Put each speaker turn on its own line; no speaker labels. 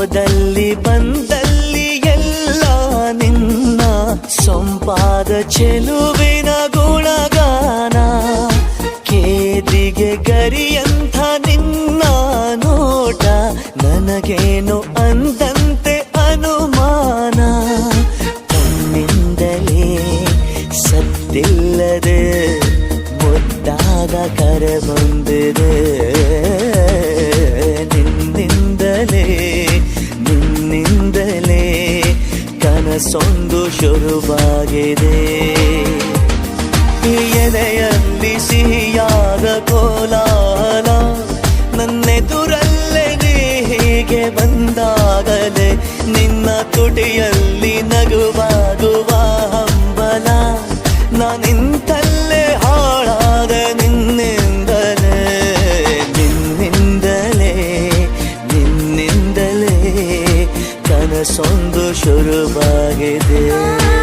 ಹೋದಲ್ಲಿ ಬಂದಲ್ಲಿ ಎಲ್ಲ ನಿನ್ನ ಸೊಂಪಾದ ಚೆಲುವಿನ ಗುಣಗಾನ. ಕೇದಿಗೆ ಗರಿಯಂಥ ನಿನ್ನ ನೋಟ ನನಗೇನು ಅಂದಂತೆ ಅನುಮಾನ. ತನ್ನಿಂದಲೇ ಸತ್ತಿಲ್ಲದೆ ಮುದ್ದಾದ ಕರೆ ಬಂದಿದೆ. ನಿನ್ನಿಂದಲೇ ಕನಸೊಂದು ಶುರುವಾಗಿದೆ. ಎದೆಯಲ್ಲಿ ಸಿಹಿಯಾದ ಕೋಲಾಹಲ ನನ್ನೆದುರಲ್ಲೇ ನೀ ಹೀಗೆ ಬಂದಾಗಲೇ ನಿನ್ನ ತುಟಿಯಲ್ಲಿ ನಗುವಾಗುವ ಹಂಬಲ. ನಾನಿಂತಲ್ಲೇ ಹಾಳಾದ ನಿನ್ನಿಂದಲೇ ಕನಸೊಂದು ಶುರುವಾಗಿದೆ.